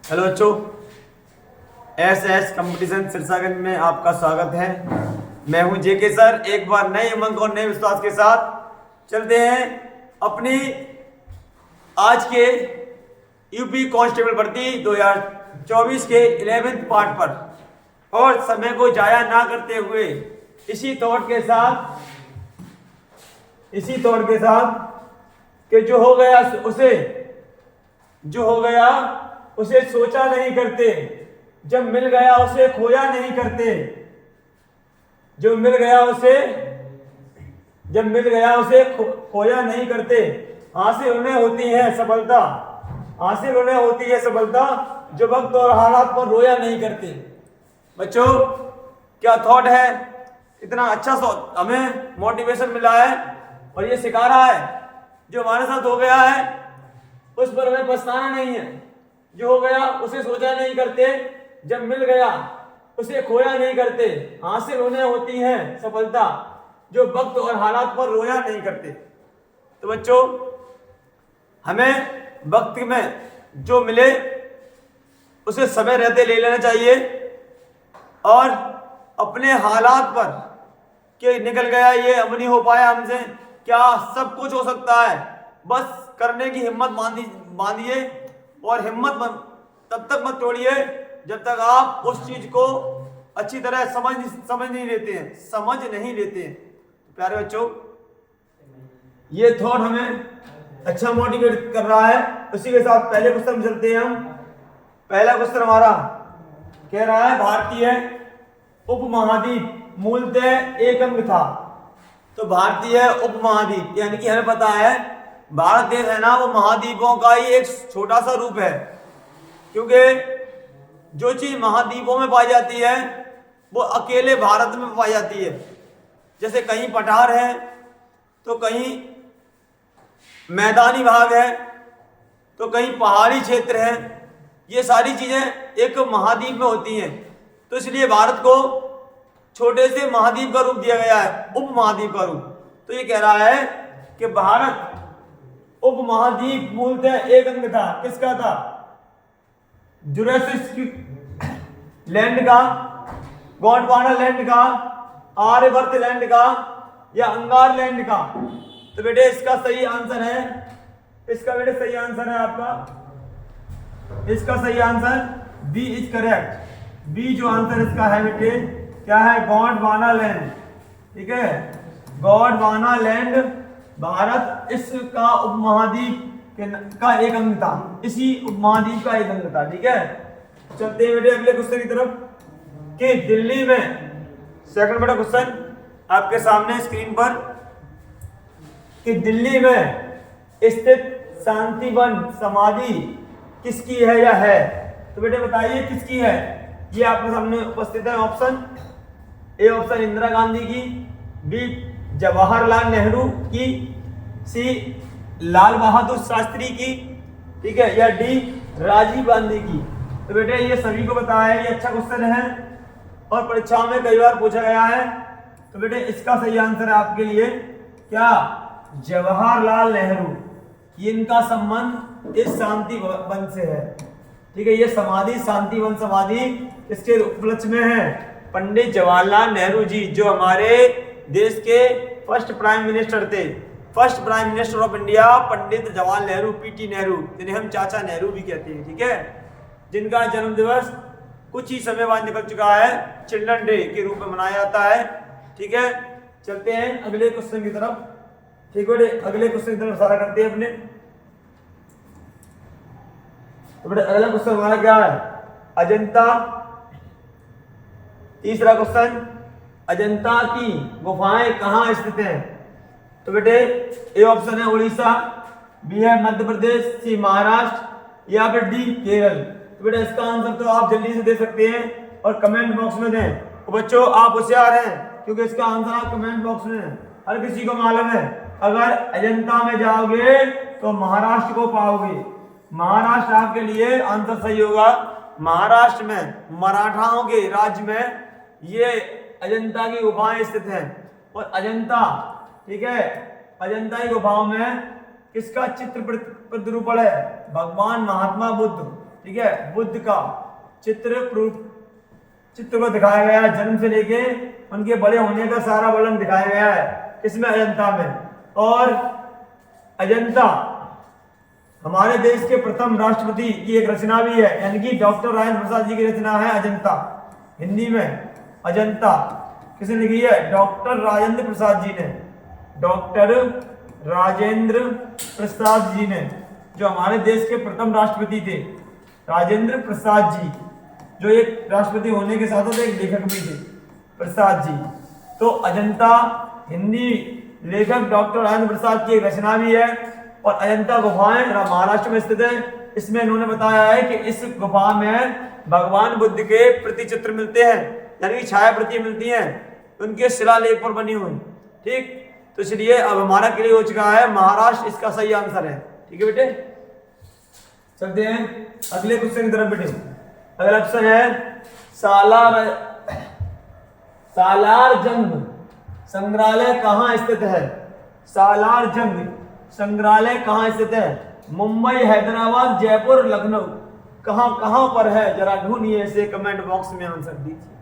Hello बच्चों, S competition Sirsaganj में आपका स्वागत है। मैं हूं जेके सर। एक बार नए उमंग और नए विश्वास के साथ चलते हैं अपनी आज के यूपी कांस्टेबल भर्ती 2024 के 11th पार्ट पर, और समय को जाया ना करते हुए इसी थॉट के साथ कि जो हो गया उसे सोचा नहीं करते, जब मिल गया उसे खोया नहीं करते, खोया नहीं करते। हासिल उन्हें होती है सफलता, जो वक्त और हालात पर रोया नहीं करते। बच्चों, क्या थॉट है? इतना अच्छा हमें मोटिवेशन मिला है और ये सिखा रहा है जो हमारे साथ हो गया है उस पर हमें पछताना नहीं है। जो हो गया उसे सोचा नहीं करते, जब मिल गया उसे खोया नहीं करते। हासिल उन्हें होती है सफलता, जो वक्त और हालात पर रोया नहीं करते। तो बच्चों, हमें वक्त में जो मिले उसे समय रहते ले लेना चाहिए, और अपने हालात पर कि निकल गया, ये अब नहीं हो पाया हमसे, क्या सब कुछ हो सकता है, बस करने की हिम्मत बांधिए। और हिम्मत तब तक मत तोड़िए जब तक आप उस चीज को अच्छी तरह समझ नहीं लेते हैं। तो प्यारे बच्चों, ये थॉट हमें अच्छा मोटिवेट कर रहा है। उसी के साथ पहले क्वेश्चन में चलते हैं हम। पहला क्वेश्चन हमारा कह रहा है, भारतीय उपमहाद्वीप मूलतः एक अंग था। तो भारतीय उपमहाद्वीप यानी कि हमें पता है भारत देश है ना, वो महाद्वीपों का ही एक छोटा सा रूप है, क्योंकि जो चीज महाद्वीपों में पाई जाती है वो अकेले भारत में पाई जाती है। जैसे कहीं पठार है तो कहीं मैदानी भाग है तो कहीं पहाड़ी क्षेत्र है। ये सारी चीजें एक महाद्वीप में होती हैं। तो इसलिए भारत को छोटे से महाद्वीप का रूप दिया गया है, उपमहाद्वीप का रूप। तो ये कह रहा है कि भारत उपमहाद्वीप मूलतः एक अंग था। किसका था? जुरासिक लैंड का, गोंडवाना लैंड का, आर्यवर्त लैंड का, या अंगार लैंड का। तो बेटे इसका सही आंसर है, इसका सही answer B is correct. B जो आंसर इसका है बेटे क्या है? गोंडवाना लैंड। ठीक है, गोंडवाना लैंड भारत इसका उपमहाद्वीप का एक अंग था, इसी उपमहाद्वीप का एक अंग था। ठीक है, चलते हैं बेटे अगले क्वेश्चन की तरफ कि दिल्ली में, सेकंड बड़ा क्वेश्चन आपके सामने स्क्रीन पर, कि दिल्ली में स्थित शांतिवन समाधि किसकी है या है? तो बेटे बताइए किसकी है? ये आपके सामने उपस्थित है। Option A option Indira Gandhi की, बी जवाहरलाल नेहरू की, सी लाल बहादुर शास्त्री की, ठीक है, या डी राजीव गांधी की। तो बेटे ये सभी को पता है, ये अच्छा क्वेश्चन है और परीक्षाओं में कई बार पूछा गया है। तो बेटे इसका सही आंसर है आपके लिए क्या? जवाहरलाल नेहरू। ये इनका संबंध इस शांति वन से है। ठीक है, ये समाधि शांतिवन समाधि इसके उपलक्ष्य में है। पंडित जवाहरलाल नेहरू जी, जो हमारे देश के फर्स्ट प्राइम मिनिस्टर थे, first prime minister of India, Pandit Jawaharlal Nehru, PT Nehru, जिन्हें हम चाचा नेहरू भी कहते हैं। ठीक है, जिनका जन्म दिवस कुछ ही समय बाद निकल चुका है, चिल्ड्रन डे के रूप में मनाया जाता है। ठीक है, चलते हैं अगले क्वेश्चन की तरफ। ठीक है, अगले क्वेश्चन की तरफ इशारा करते हैं अपने। तो बेटे अगला क्वेश्चन हमारा क्या है? अजंता। तीसरा क्वेश्चन, अजंता की गुफाएं कहाँ स्थित हैं? तो बेटे ए ऑप्शन है उड़ीसा, बी है मध्य प्रदेश, सी महाराष्ट्र, या फिर डी केरल। तो बेटे इसका आंसर तो आप जल्दी से दे सकते हैं और कमेंट बॉक्स में दें। तो बच्चों आप होशियार हैं, क्योंकि इसका आंसर आप कमेंट बॉक्स में हर किसी को मालूम है। अगर अजंता में जाओगे तो महाराष्ट्र को पाओगे। महाराष्ट्र आपके लिए आंसर सही होगा। महाराष्ट्र में मराठाओं के राज्य में ये अजंता की गुफाएं स्थित हैं। और अजंता, ठीक है, अजंता की गुफाओं में किसका चित्र प्रतिरूपण है? भगवान महात्मा बुद्ध। ठीक है, बुद्ध का चित्र को दिखाया गया है, जन्म से लेके उनके बड़े होने का सारा वर्णन दिखाया गया है इसमें, अजंता में। और अजंता हमारे देश के प्रथम राष्ट्रपति की एक रचना भी है, यानी कि डॉक्टर राजेंद्र प्रसाद जी की रचना है अजंता। हिंदी में अजंता किसने लिखी है? डॉक्टर राजेंद्र प्रसाद जी ने, डॉक्टर राजेंद्र प्रसाद जी ने, जो हमारे देश के प्रथम राष्ट्रपति थे, राजेंद्र प्रसाद जी, जो एक राष्ट्रपति होने के साथ साथ एक लेखक भी थे, प्रसाद जी। तो अजंता हिंदी लेखक डॉक्टर राजेंद्र प्रसाद की एक रचना भी है। और अजंता गुफाएं महाराष्ट्र में स्थित है। इसमें इन्होंने बताया है कि इस गुफा में भगवान बुद्ध के प्रतिचित्र मिलते हैं, यानी कि छाया प्रति मिलती हैं, उनके शिलालेख पर बनी हुई। ठीक, तो इसलिए अब हमारा क्लियर हो चुका है, महाराष्ट्र इसका सही आंसर है। ठीक है बेटे, चलते हैं अगले क्वेश्चन की तरफ बेटे। अगला ऑप्शन है सालार जंग संग्रहालय कहाँ स्थित है? सालार जंग संग्रहालय कहाँ स्थित है? मुंबई, हैदराबाद, जयपुर, लखनऊ, कहाँ पर है? जरा ढूंढिए इसे, कमेंट बॉक्स में आंसर दीजिए।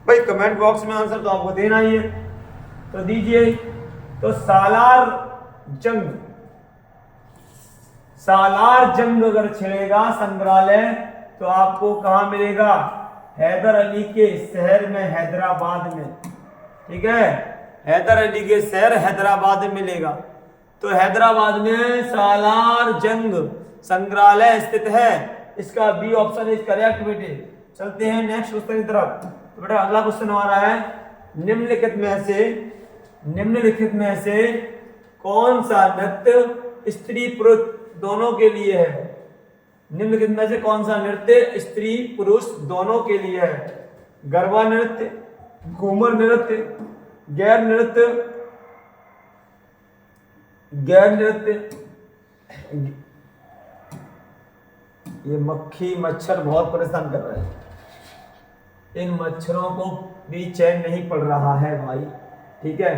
भाई कमेंट बॉक्स में आंसर तो आपको देना ही है, तो दीजिए। तो सालार जंग अगर छिड़ेगा संग्रहालय तो आपको कहाँ मिलेगा? हैदर अली के शहर में, हैदराबाद में। ठीक है, हैदर अली के शहर हैदराबाद में मिलेगा। तो हैदराबाद में सालार जंग संग्रहालय स्थित है। इसका बी ऑप्शन इज करेक्ट बेटे। चलते हैं नेक्स्ट क्वेश्चन की तरफ। तो बेटा अगला क्वेश्चन हमारा है, निम्नलिखित में से कौन सा नृत्य स्त्री पुरुष दोनों के लिए है? निम्नलिखित में से कौन सा नृत्य स्त्री पुरुष दोनों के लिए है? गरबा नृत्य, घूमर नृत्य, गैर नृत्य। ये मक्खी मच्छर बहुत परेशान कर रहे हैं, इन मच्छरों को भी चैन नहीं पड़ रहा है भाई। ठीक है,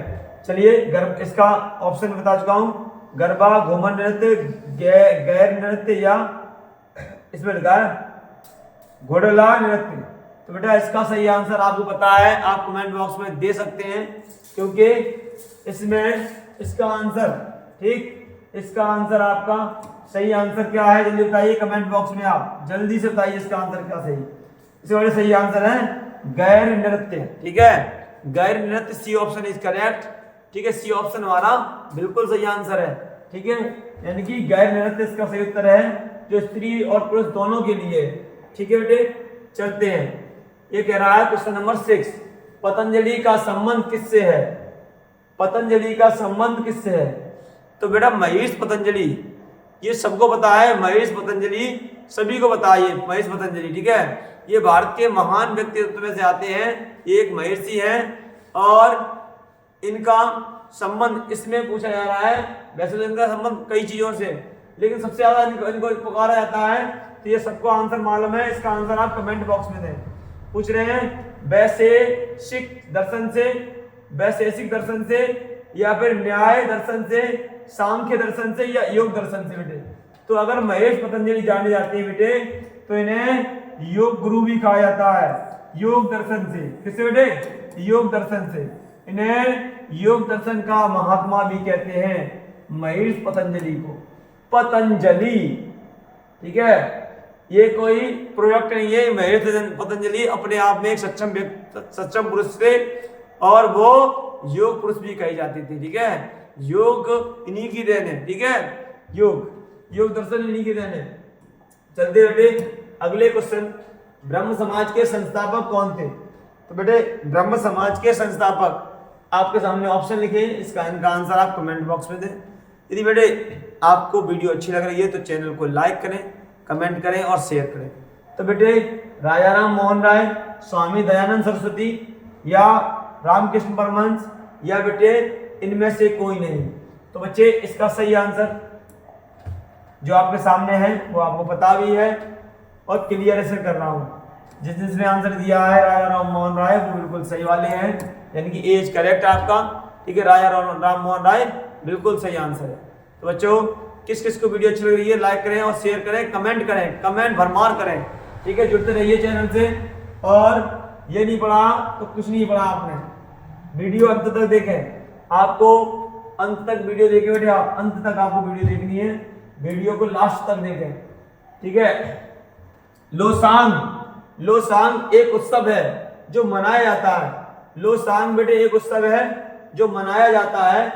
चलिए इसका ऑप्शन बता चुका हूं, गरबा, घूमर नृत्य, गैर नृत्य, या इसमें लिखा है घोड़ला नृत्य। तो बेटा इसका सही आंसर आपको पता है, आप कमेंट बॉक्स में दे सकते हैं, क्योंकि इसमें इसका आंसर, ठीक, इसका आंसर आपका सही आंसर क्या है? जल्दी बताइए कमेंट बॉक्स में, आप जल्दी से बताइए इसका आंसर क्या सही। इससे बड़े सही आंसर है गैर नृत्य। ठीक है, गैर नृत्य, सी ऑप्शन इज करेक्ट। ठीक है, सी ऑप्शन हमारा बिल्कुल सही आंसर है। ठीक है, यानी कि गैर नृत्य इसका सही उत्तर है, जो स्त्री और पुरुष दोनों के लिए। ठीक है बेटे, चलते हैं। ये कह रहा है क्वेश्चन नंबर 6, पतंजलि का संबंध किससे है? पतंजलि का संबंध किससे है? तो बेटा महेश पतंजलि, ये सबको पता है, महेश पतंजलि सभी को पता है, ये महेश पतंजलि। ठीक है, ये भारत के महान व्यक्तित्व में से आते हैं, ये एक महर्षि हैं, और इनका संबंध इसमें पूछा जा रहा है। वैसे तो इनका संबंध कई चीजों से, लेकिन सबसे ज्यादा इनको पुकारा जाता है, तो ये सबको आंसर मालूम है। इसका आंसर आप कमेंट बॉक्स में दें। पूछ रहे हैं वैशेषिक दर्शन से, या फिर न्याय दर्शन से, सांख्य दर्शन से, या योग दर्शन से बेटे। तो अगर महेश पतंजलि जाने जाते हैं बेटे, तो इन्हें योग गुरु भी कहा जाता है, योग दर्शन से। किससे बेटे? योग दर्शन से। इन्हें योग दर्शन का महात्मा भी कहते हैं, महेश पतंजलि को। पतंजलि, ठीक है, ये कोई प्रोडक्ट नहीं है। महेश पतंजलि अपने आप में एक सक्षम पुरुष थे, और वो योग पुरुष भी कही जाती थी। ठीक है, योग इन्हीं की देन है। ठीक है, योग दर्शन इन्हीं की देन है। चलते बेटे अगले क्वेश्चन, ब्रह्म समाज के संस्थापक कौन थे? तो बेटे ब्रह्म समाज के संस्थापक आपके सामने ऑप्शन लिखे, इनका आंसर आप कमेंट बॉक्स में दें। यदि बेटे आपको वीडियो अच्छी लग रही है तो चैनल को लाइक करें, कमेंट करें और शेयर करें। तो बेटे राजाराम मोहन राय, स्वामी दयानंद सरस्वती, या रामकृष्ण परमहंस, या बेटे इनमें से कोई नहीं। तो बच्चे इसका सही आंसर जो आपके सामने है वो आपको पता भी है, और क्लियर ऐसे कर रहा हूँ। जिसने आंसर दिया है राजाराम मोहन राय, वो बिल्कुल सही वाले हैं, यानी कि एज करेक्ट आपका। ठीक है, राजाराम मोहन राय बिल्कुल सही आंसर है। तो बच्चों किस किस को वीडियो अच्छी लग रही है लाइक करें और शेयर करें, कमेंट करें, कमेंट भरमार करें, ठीक है। जुड़ते रहिए चैनल से। और ये नहीं पढ़ा तो कुछ नहीं पढ़ा आपने, वीडियो अंत तक देखें। आपको अंत तक वीडियो देखे बेटे, आप अंत तक आपको वीडियो देखनी है, वीडियो को लास्ट तक देखें, ठीक है। लोसांग, लोसांग एक उत्सव है जो मनाया जाता है। लोसांग बेटे एक उत्सव है जो मनाया जाता है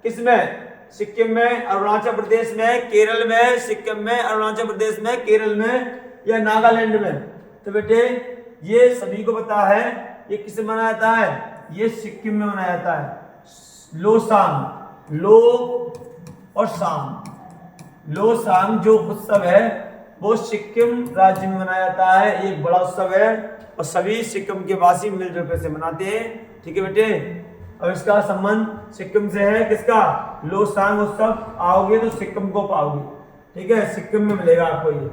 किसमें? सिक्किम में, अरुणाचल प्रदेश में, केरल में, सिक्किम में, अरुणाचल प्रदेश में, केरल में या नागालैंड में। तो बेटे ये सभी को पता है ये किस में मनाया जाता है? ये सिक्किम में मनाया जाता है। लोसांग, लो और सांग, लोसांग जो उत्सव है वो सिक्किम राज्य में मनाया जाता है। एक बड़ा उत्सव है और सभी सिक्किम के वासी मिलजुल कर से मनाते हैं, ठीक है बेटे। अब इसका संबंध सिक्किम से है, किसका? लोसांग उत्सव। आओगे तो सिक्किम को पाओगे, ठीक है, सिक्किम में मिलेगा आपको ये,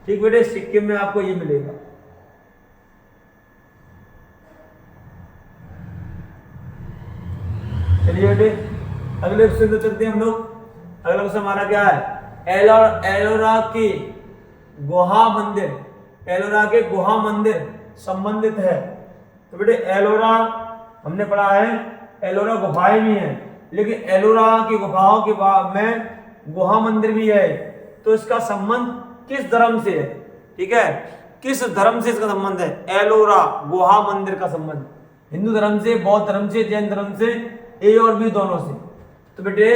ठीक बेटे, सिक्किम में आपको ये मिलेगा। चलिए बेटे अगले क्वेश्चन चलते हैं हम लोग। अगला क्वेश्चन हमारा क्या है? एलोरा की गुहा मंदिर, एलोरा के गुहा मंदिर संबंधित है। तो बेटे एलोरा हमने पढ़ा है, एलोरा गुफाएं भी हैं, लेकिन एलोरा की गुफाओं के बाद में गुहा मंदिर भी है। तो इसका संबंध किस धर्म से है? ठीक है, किस धर्म से इसका संबंध है? एलोरा गुहा मंदिर का संबंध हिंदू धर्म से, बौद्ध धर्म से, जैन धर्म से, ए और बी दोनों से। तो बेटे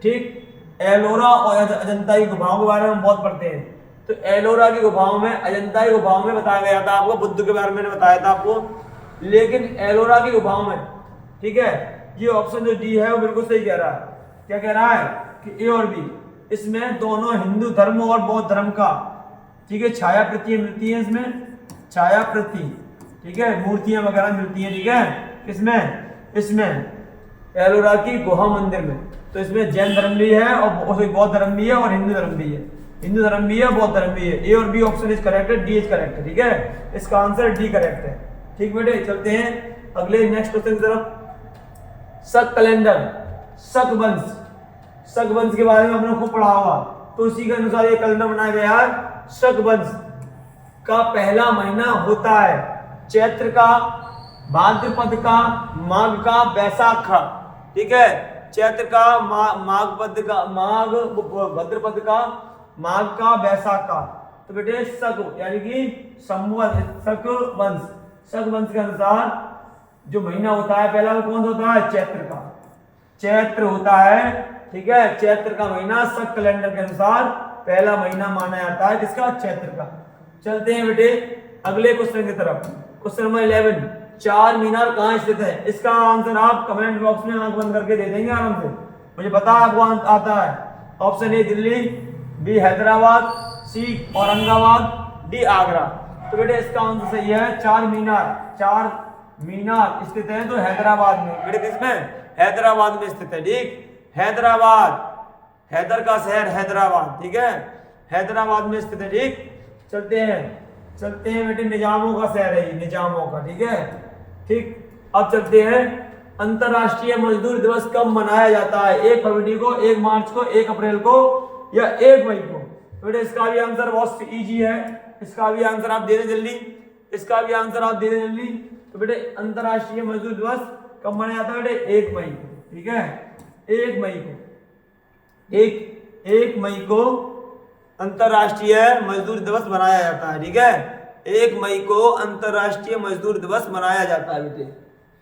ठीक, एलोरा और अजंता की गुफाओं के बारे में हम बहुत पढ़ते हैं। तो एलोरा की गुफाओं में, अजंता की गुफाओं में बताया गया था आपको, बुद्ध के बारे में मैंने बताया था आपको, लेकिन एलोरा की गुफाओं में, ठीक है, ये ऑप्शन जो डी है वो बिल्कुल सही कह रहा है। क्या कह रहा है? कि ए और बी, इसमें दोनों हिंदू धर्म और बौद्ध धर्म का, ठीक है, छाया प्रतियां मिलती हैं इसमें, छाया प्रति, ठीक है, मूर्तियां वगैरह मिलती हैं, ठीक है, किसमें? इसमें एलोरा की गुहा मंदिर में। तो इसमें जैन धर्म भी है और बौद्ध धर्म भी है और हिंदू धर्म भी है, हिंदू धर्म भी है, बौद्ध धर्म भी है। ए और बी ऑप्शन इज करेक्ट है, डी इज करेक्ट है, ठीक है, इसका आंसर डी करेक्ट है। ठीक बेटे, चलते हैं अगले नेक्स्ट क्वेश्चन की तरफ। शक कैलेंडर, शक वंश, शक वंश के बारे में हमने खूब पढ़ा हुआ, तो उसी के अनुसार ये कैलेंडर बनाया गया है। शक वंश का पहला महीना होता है चैत्र का, भाद्रपद का, माघ का, बैसाख का, ठीक है, चैत्र का, माघ पद का, माघ भद्रपद का, माघ का, बैसाख का। तो बेटे शक यानी कि संवत, शक वंश, शक वंश के अनुसार जो महीना होता है पहला वो कौन सा होता है? चैत्र का, चैत्र होता है, ठीक है, चैत्र का महीना शक कैलेंडर के अनुसार पहला महीना माना जाता है, किसका? चैत्र का। चलते हैं बेटे अगले क्वेश्चन की तरफ। क्वेश्चन नंबर 11, चार मीनार कहाँ स्थित है? इसका आंसर आप कमेंट बॉक्स में आंख बंद करके दे देंगे आराम से, मुझे पता है आपको आता है। Option A Delhi, B Hyderabad, C Aurangabad, D Agra. तो बेटे इसका आंसर सही है, चार मीनार, चार मीनार स्थित है तो हैदराबाद में। बेटे किसमें? हैदराबाद में स्थित है, ठीक, हैदराबाद, हैदर का शहर हैदराबाद, ठीक है, हैदराबाद में स्थित है, ठीक। चलते हैं बेटे, निजामों का शहर है ये, निजामों का, ठीक है, ठीक। अब चलते हैं, अंतरराष्ट्रीय मजदूर दिवस कब मनाया जाता है? 1 फरवरी को, 1 मार्च को, 1 अप्रैल को या 1 मई को? बेटे इसका भी आंसर बहुत इजी है, इसका भी आंसर आप दे दें जल्दी, इसका भी आंसर आप दे दें जल्दी। तो बेटे अंतरराष्ट्रीय मजदूर दिवस कब मनाया जाता है? बेटे 1 मई को, ठीक है, 1 मई को, 1 मई को अंतरराष्ट्रीय मजदूर दिवस मनाया जाता है, ठीक है, 1 मई को अंतरराष्ट्रीय मजदूर दिवस मनाया जाता है बेटे।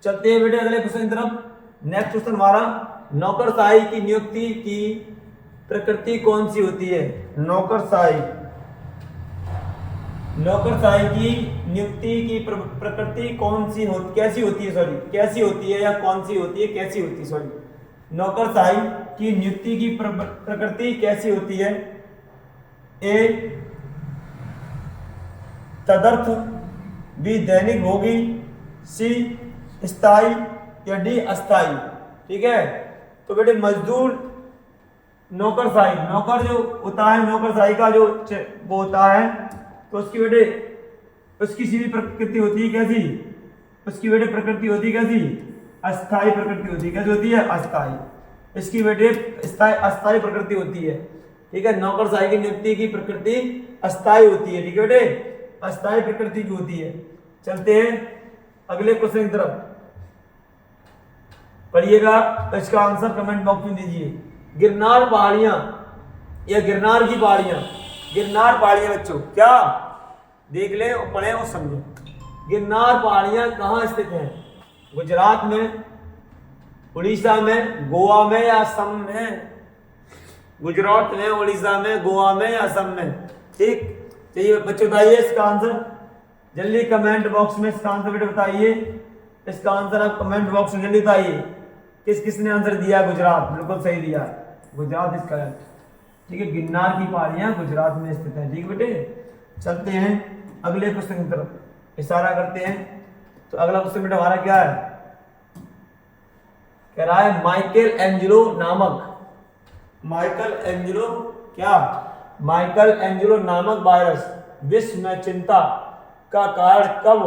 चलते हैं बेटे अगले क्वेश्चन की तरफ। नेक्स्ट क्वेश्चन हमारा, नौकरशाही की नियुक्ति की प्रकृति कौन सी होती है? नौकरशाही, नौकरशाही की नियुक्ति की प्रकृति कौन सी कैसी होती है? सॉरी, कैसी होती है या कौन सी होती है, कैसी होती है, सॉरी, नौकरशाही की नियुक्ति की प्रकृति कैसी होती है? ए तदर्थ, बी दैनिक भोगी, सी स्थायी या डी अस्थायी, ठीक है। तो बेटे मजदूर नौकरशाही, नौकर जो होता है, नौकरशाही का जो वो होता है, तो उसकी बेटे उसकी सीधी प्रकृति होती है कैसी? उसकी बेटे प्रकृति होती है कैसी? अस्थायी प्रकृति होती है। कैसी होती है? अस्थायी। इसकी बेटे अस्थायी प्रकृति होती है। ठीक है। नौकरशाही की नियुक्ति की प्रकृति अस्थायी होती है, ठीक है बेटे, अस्थायी प्रकृति की होती है। चलते हैं अगले क्वेश्चन की तरफ, पढ़िएगा, इसका आंसर कमेंट बॉक्स में दीजिए। गिरनार पहाड़ियां या गिरनार की पहाड़ियां, गिरनार पहाड़ियां बच्चों क्या देख ले और पढ़े और समझो। गिरनार पहाड़ियां कहाँ स्थित हैं? गुजरात में, उड़ीसा में, गोवा में या असम में? गुजरात में, उड़ीसा में, गोवा में या असम में? ठीक, चलिए बच्चों बताइए इसका आंसर जल्दी कमेंट बॉक्स में, इसका आंसर बेटे बताइए। इसका आंसर आप कमेंट बॉक्स में जल्दी बताइए। किस किसने आंसर दिया? गुजरात, बिल्कुल सही दिया, गुजरात इसका है, ठीक है। गिरनार की पहाड़ियां गुजरात में स्थित है, ठीक बेटे। चलते हैं अगले क्वेश्चन की तरफ, इशारा करते हैं। तो अगला क्वेश्चन बेटा हमारा क्या है? कह रहा है माइकल एंजेलो नामक, माइकल एंजेलो क्या? माइकल एंजेलो नामक वायरस विश्व में चिंता का कारण कब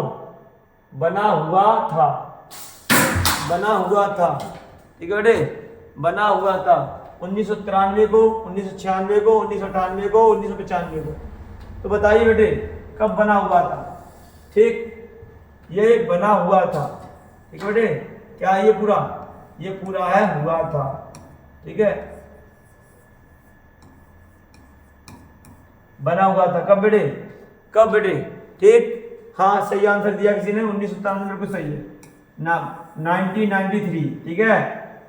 बना हुआ था? बना हुआ था, ठीक है बेटे, बना हुआ था 1993 को, 1996 को, 1998 को, 1995 को। तो बताइए बेटे कब बना हुआ था? ठीक, ये बना हुआ था, ठीक है बेटे। क्या ये पूरा? ये पूरा है हुआ था, ठीक है, बना हुआ था। कब बेटे? कब बेटे? ठीक, हाँ सही आंसर दिया किसी ने, 1997 बिल्कुल सही है ना, 1993, ठीक है,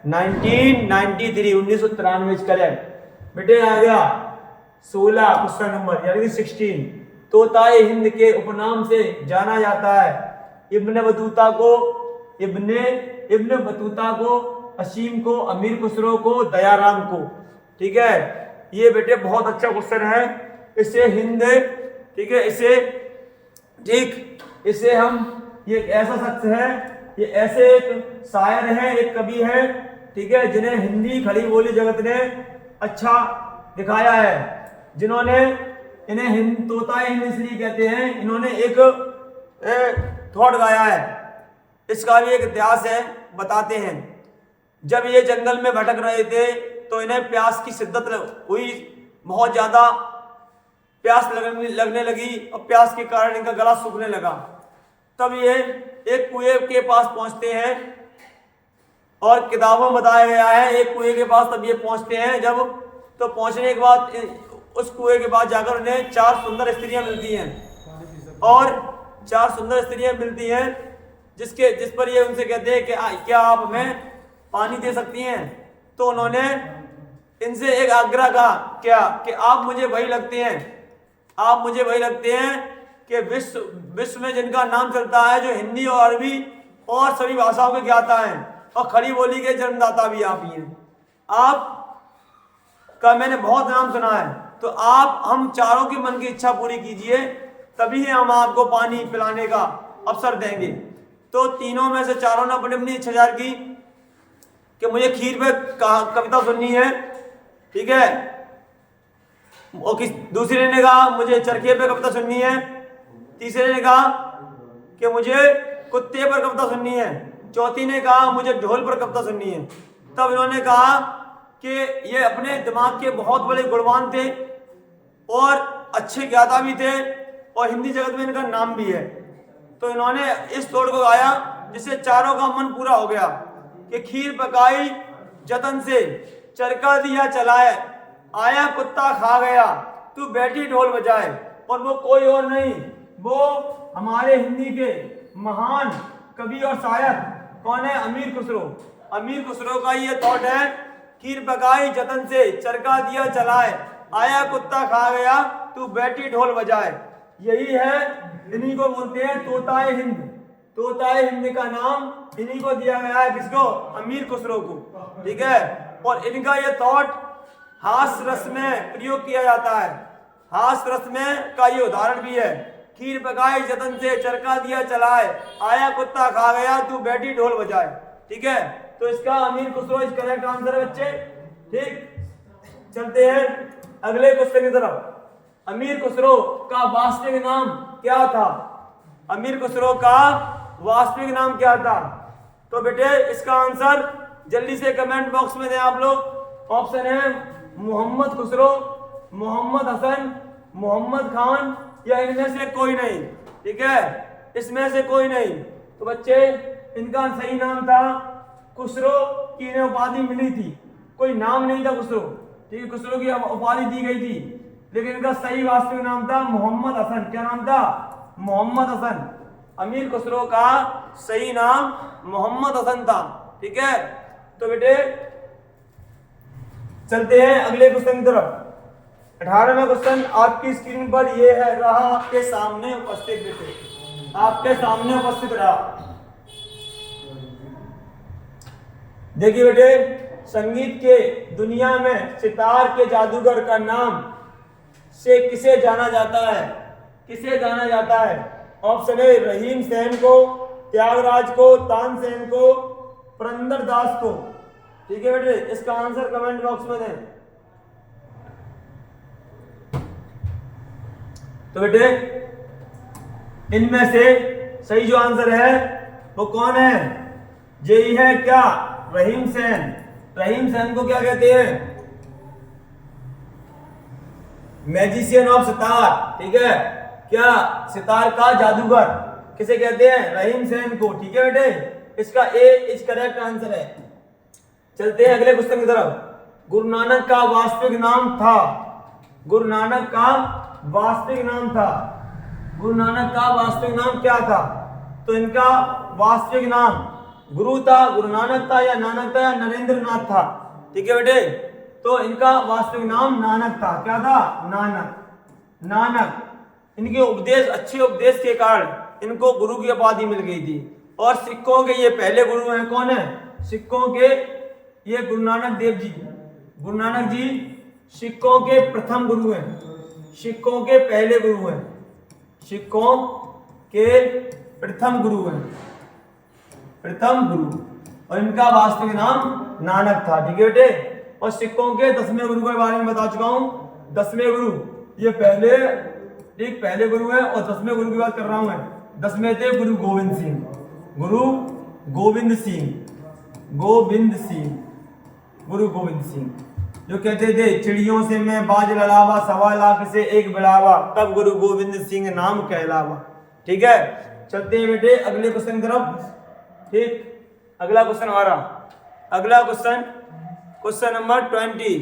1993, 1993 करेक्ट बेटे। आ गया 16 क्वेश्चन नंबर यानी कि 16। तोताए हिंद के उपनाम से जाना जाता है इब्न बतूता को, इब्न बतूता को, असीम को, अमीर खुसरो को, दयाराम को, ठीक है। ये बेटे बहुत अच्छा क्वेश्चन है। इसे हिंद, ठीक है, इसे ठीक, इसे हम, ये ऐसा शख्स है, ये ऐसे एक शायर है, एक कवि है, ठीक है, जिन्हें हिंदी खड़ी बोली जगत ने अच्छा दिखाया है, जिन्होंने इन्हें हिंद, तोताए हिंद इसलिए कहते हैं, इन्होंने एक थॉट गाया है। इसका भी एक इतिहास है, बताते हैं। जब ये जंगल में भटक रहे थे तो इन्हें प्यास की शिद्दत हुई, बहुत ज्यादा प्यास लगने लगी और प्यास के कारण इनका गला सूखने लगा। तब ये एक कुएं के पास पहुंचते हैं और किताबों में बताया गया है एक कुएं के पास तब ये पहुंचते हैं। जब तो पहुंचने के बाद उस कुएं के पास जाकर उन्हें 4 सुंदर स्त्रियां मिलती हैं और 4 सुंदर स्त्रियां मिलती हैं जिस पर ये उनसे कहते हैं कि क्या आप हमें पानी दे सकती हैं? तो उन्होंने इनसे एक आग्रह कहा, क्या कि आप मुझे वही लगते हैं, आप मुझे वही लगते हैं कि विश्व में जिनका नाम चलता है, जो हिंदी और अरबी और सभी भाषाओं के ज्ञाता हैं और खड़ी बोली के जन्मदाता भी आप ही हैं। आप का मैंने बहुत नाम सुना है, तो आप हम चारों के मन की इच्छा पूरी कीजिए, तभी हम आपको पानी पिलाने का अवसर देंगे। तो तीनों में से चारों ने अपनी अपनी इच्छा जाहिर की कि मुझे खीर पे कविता सुननी है, ठीक है, और दूसरे ने कहा मुझे चरखे पे कविता सुननी है, तीसरे ने कहा कि मुझे कुत्ते पर कविता सुननी है, चौथी ने कहा मुझे ढोल पर कविता सुननी है। तब इन्होंने कहा कि ये अपने दिमाग के बहुत बड़े गुणवान थे और अच्छे ज्ञाता भी थे और हिंदी जगत में इनका नाम भी है। तो इन्होंने इस तोड़ को गाया जिससे चारों का मन पूरा हो गया कि खीर पकाई जतन से, चरखा दिया चलाए, आया कुत्ता खा गया, तू बैठी ढोल बजाए। और वो कोई और नहीं, वो हमारे हिंदी के महान कवि और शायर कौन है? अमीर खुसरो। अमीर खुसरो का ये थॉट है, खीर पकाई जतन से, चरखा दिया चलाए, आया कुत्ता खा गया, तू बैठी ढोल बजाए। यही है, इन्हीं को बोलते हैं तोताए हिंद। तोताए हिंद का नाम इन्हीं को दिया गया है, किसको? अमीर खुसरो को, ठीक है। और इनका ये थॉट हास्य रस में प्रयोग किया जाता है। हास्य रस में का ये उदाहरण भी है, खीर पकाई जतन से, चरखा दिया चलाए, आया कुत्ता खा गया, तू बैठी ढोल बजाए, ठीक है। तो इसका अमीर खुसरो इस करेक्ट आंसर है बच्चे, ठीक। चलते हैं अगले क्वेश्चन की तरफ। अमीर खुसरो का वास्तविक नाम क्या था? अमीर खुसरो का वास्तविक नाम क्या था? तो बेटे इसका आंसर जल्दी से कमेंट बॉक्स में दें आप लोग। ऑप्शन है मोहम्मद खुसरो, मोहम्मद हसन, मोहम्मद खान, या इनमें से कोई नहीं। ठीक है, इसमें से कोई नहीं। तो बच्चे इनका सही नाम था खुसरो की इन्हें उपाधि मिली थी, कोई नाम नहीं था खुसरो। ठीक है, खुसरो की उपाधि दी गई थी, लेकिन इनका सही वास्तविक नाम था मोहम्मद हसन। क्या नाम था? मोहम्मद हसन। अमीर खुसरो का सही नाम मोहम्मद हसन था। ठीक है, तो बेटे चलते हैं अगले क्वेश्चन की तरफ। 18वां क्वेश्चन आपकी स्क्रीन पर ये है, रहा आपके सामने उपस्थित। बेटे आपके सामने उपस्थित रहा। देखिए बेटे, संगीत के दुनिया में सितार के जादूगर का नाम से किसे जाना जाता है? किसे जाना जाता है? ऑप्शन ए रहीम सेन को, त्यागराज को, तानसेन को, पुरंदर दास को। ठीक है बेटे, इसका आंसर कमेंट बॉक्स में दें। तो बेटे इनमें से सही जो आंसर है वो कौन है? यही है क्या? रहीम सेन। रहीम सेन को क्या कहते हैं? Magician of sitar. ठीक है, क्या? सितार का जादूगर किसे कहते हैं? रहीम सेन को। ठीक है बेटे, इसका ए इज करेक्ट आंसर है। चलते हैं अगले क्वेश्चन की तरफ। गुरु नानक का वास्तविक नाम था। गुरु नानक का वास्तविक नाम था। गुरु नानक का वास्तविक नाम क्या था? तो इनका वास्तविक नाम गुरु था, गुरु नानक था, या नानक था, या नरेंद्र नाथ था। ठीक है बेटे, तो इनका वास्तविक नाम नानक था। क्या था? नानक। नानक। इनके उपदेश, अच्छे उपदेश के कारण इनको गुरु की उपाधि मिल गई थी। और सिखों के ये पहले गुरु हैं। कौन है? सिखों के ये गुरु नानक देव जी। गुरु नानक जी सिखों के प्रथम गुरु हैं, सिखों के पहले गुरु हैं, सिखों के प्रथम गुरु हैं, प्रथम गुरु। और इनका वास्तविक नाम नानक था। ठीक है बेटे, और सिखों के 10वें गुरु के बारे में बता चुका हूं। 10वें गुरु ये पहले, ठीक, पहले गुरु है, और 10वें गुरु की बात कर रहा हूं मैं। 10वें थे गुरु गोविंद सिंह। गुरु गोविंद सिंह, गोविंद सिंह, गुरु गोविंद सिंह, जो कहते थे चिड़ियों से मैं बाज लड़ावा, 1.25 लाख से एक बढ़ावा, तब गुरु गोविंद सिंह नाम कहलावा। ठीक है, चलते हैं बेटे अगले क्वेश्चन की तरफ। ठीक, अगला क्वेश्चन हमारा, अगला क्वेश्चन, क्वेश्चन नंबर 20।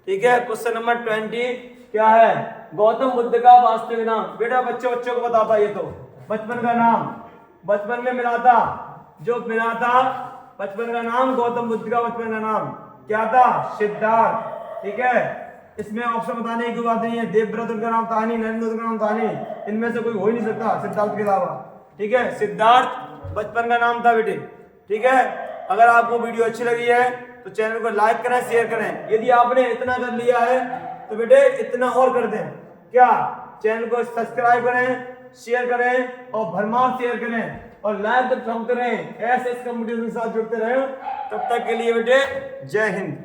ठीक है, क्वेश्चन नंबर 20 क्या है? गौतम बुद्ध का वास्तविक नाम। बेटा बच्चों को बताता, ये तो बचपन का नाम, बचपन में मिला था, जो मिला था बचपन का नाम, गौतम बुद्ध का बचपन का नाम क्या था? सिद्धार्थ। ठीक है, इसमें ऑप्शन बताने की बात नहीं है। देवव्रत उनका नाम था नहीं, नरेंद्र उनका नाम था नहीं, इनमें से कोई हो ही नहीं सकता सिद्धार्थ के अलावा। ठीक है, सिद्धार्थ बचपन का नाम था बेटे। ठीक है, अगर आपको वीडियो अच्छी लगी है तो चैनल को लाइक करें, शेयर करें। यदि आपने इतना कर लिया है तो बेटे इतना और कर दें। क्या? चैनल को सब्सक्राइब करें, शेयर करें, और भरमार शेयर करें, और लाइक तो करें। ऐसे इस कंपटीशन के साथ जुड़ते रहे। तब तक के लिए बेटे जय हिंद।